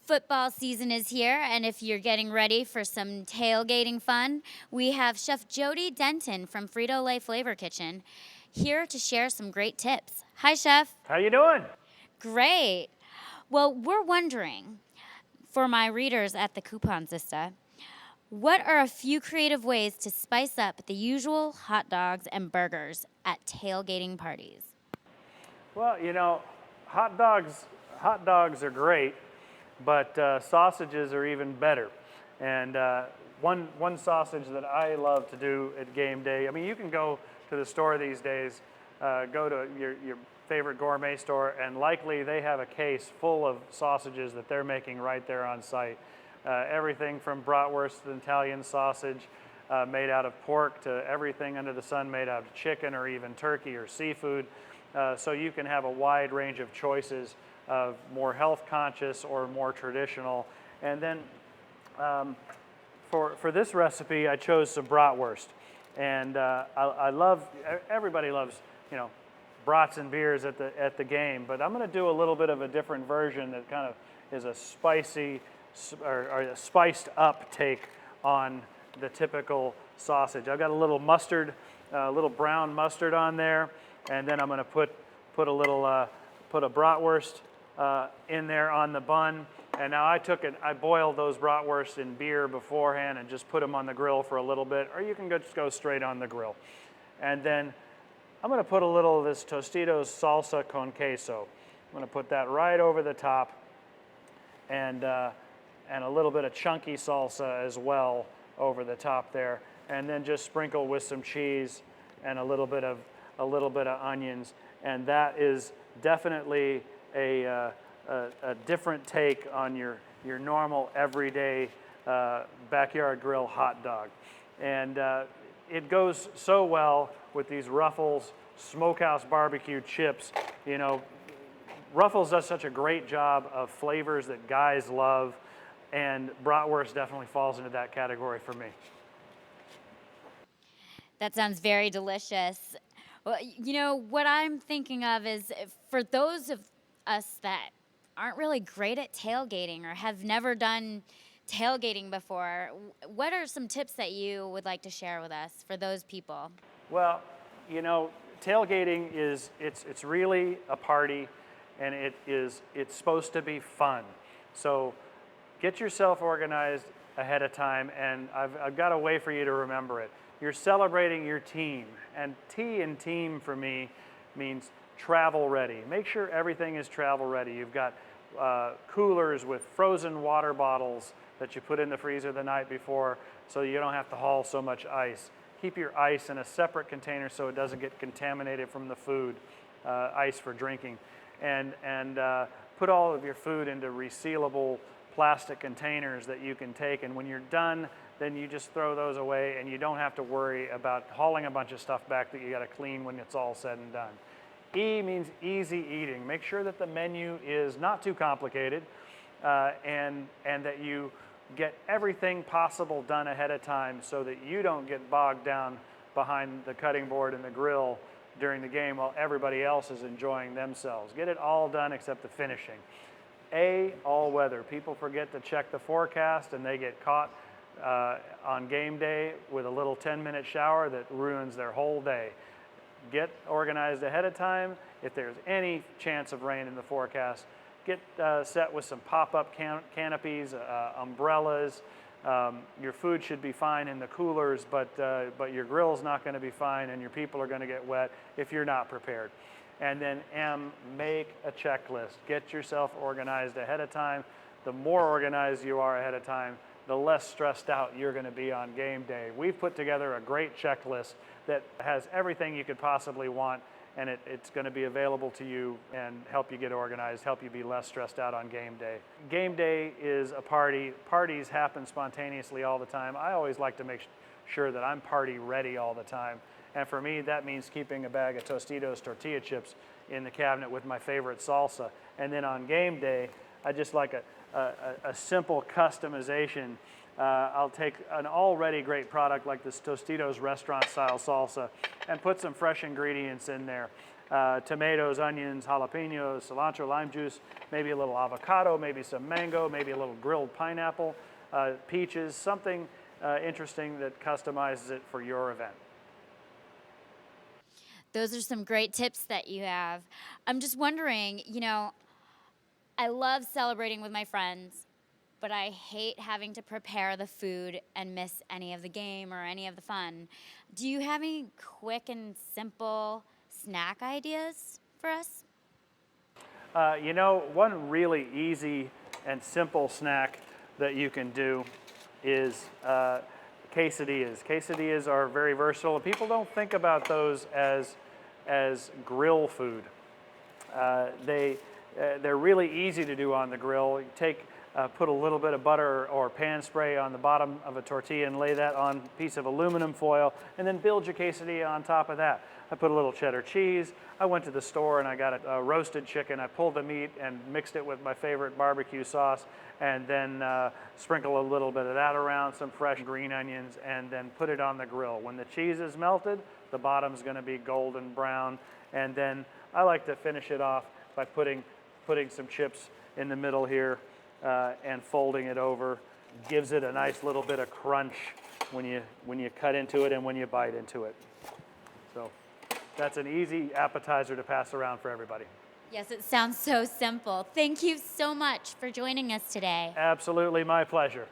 Football season is here, and if you're getting ready for some tailgating fun, we have Chef Jody Denton from Frito-Lay Flavor Kitchen here to share some great tips. Hi, Chef. How you doing? Great. Well, we're wondering, for my readers at the Coupon Zista, what are a few creative ways to spice up the usual hot dogs and burgers at tailgating parties? Well, hot dogs are great, but sausages are even better. And one sausage that I love to do at game day. I mean, you can go to the store these days, go to your favorite gourmet store, and likely they have a case full of sausages that they're making right there on site. Everything from bratwurst to Italian sausage made out of pork to everything under the sun made out of chicken or even turkey or seafood. So you can have a wide range of choices of more health conscious or more traditional. And then for this recipe, I chose some bratwurst. And I love, everybody loves, brats and beers at the game, but I'm going to do a little bit of a different version that kind of is a spicy or a spiced up take on the typical sausage. I've got a little mustard, a little brown mustard on there, and then I'm going to put a bratwurst in there on the bun. And now I boiled those bratwursts in beer beforehand and just put them on the grill for a little bit, or you can just go straight on the grill. And then I'm going to put a little of this Tostitos salsa con queso. I'm going to put that right over the top, and a little bit of chunky salsa as well over the top there, and then just sprinkle with some cheese and a little bit of onions, and that is definitely a different take on your normal everyday backyard grill hot dog, and it goes so well with these Ruffles Smokehouse Barbecue chips. Ruffles does such a great job of flavors that guys love, and bratwurst definitely falls into that category for me. That sounds very delicious. Well, what I'm thinking of is for those of us that aren't really great at tailgating or have never done tailgating before, what are some tips that you would like to share with us for those people? Well, tailgating it's really a party, and it's supposed to be fun. So get yourself organized ahead of time, and I've got a way for you to remember it. You're celebrating your team, and T in team for me means travel ready. Make sure everything is travel ready. You've got coolers with frozen water bottles that you put in the freezer the night before so you don't have to haul so much ice. Keep your ice in a separate container so it doesn't get contaminated from the food, ice for drinking. And put all of your food into resealable plastic containers that you can take, and when you're done, then you just throw those away, and you don't have to worry about hauling a bunch of stuff back that you got to clean when it's all said and done. E means easy eating. Make sure that the menu is not too complicated, and that you get everything possible done ahead of time so that you don't get bogged down behind the cutting board and the grill during the game while everybody else is enjoying themselves. Get it all done except the finishing. A, all weather. People forget to check the forecast, and they get caught on game day with a little 10-minute shower that ruins their whole day. Get organized ahead of time. If there's any chance of rain in the forecast, get set with some pop-up canopies, umbrellas. Your food should be fine in the coolers, but your grill's not going to be fine, and your people are going to get wet if you're not prepared. And then M, make a checklist. Get yourself organized ahead of time. The more organized you are ahead of time, the less stressed out you're going to be on game day. We've put together a great checklist that has everything you could possibly want, and it's going to be available to you and help you get organized, help you be less stressed out on game day. Game day is a party. Parties happen spontaneously all the time. I always like to make sure that I'm party ready all the time. And for me, that means keeping a bag of Tostitos tortilla chips in the cabinet with my favorite salsa. And then on game day, I just like a simple customization. I'll take an already great product like this Tostitos restaurant style salsa and put some fresh ingredients in there. tomatoes, onions, jalapenos, cilantro, lime juice, maybe a little avocado, maybe some mango, maybe a little grilled pineapple, peaches, something interesting that customizes it for your event. Those are some great tips that you have. I'm just wondering, I love celebrating with my friends, but I hate having to prepare the food and miss any of the game or any of the fun. Do you have any quick and simple snack ideas for us? One really easy and simple snack that you can do is quesadillas. Quesadillas are very versatile, and people don't think about those as grill food. They're really easy to do on the grill. You put a little bit of butter or pan spray on the bottom of a tortilla and lay that on a piece of aluminum foil, and then build your quesadilla on top of that. I put a little cheddar cheese. I went to the store and I got a roasted chicken. I pulled the meat and mixed it with my favorite barbecue sauce, and then sprinkle a little bit of that around, some fresh green onions, and then put it on the grill. When the cheese is melted, the bottom's going to be golden brown, and then I like to finish it off by putting some chips in the middle here and folding it over. Gives it a nice little bit of crunch when you cut into it and when you bite into it. So that's an easy appetizer to pass around for everybody. Yes, it sounds so simple. Thank you so much for joining us today. Absolutely my pleasure.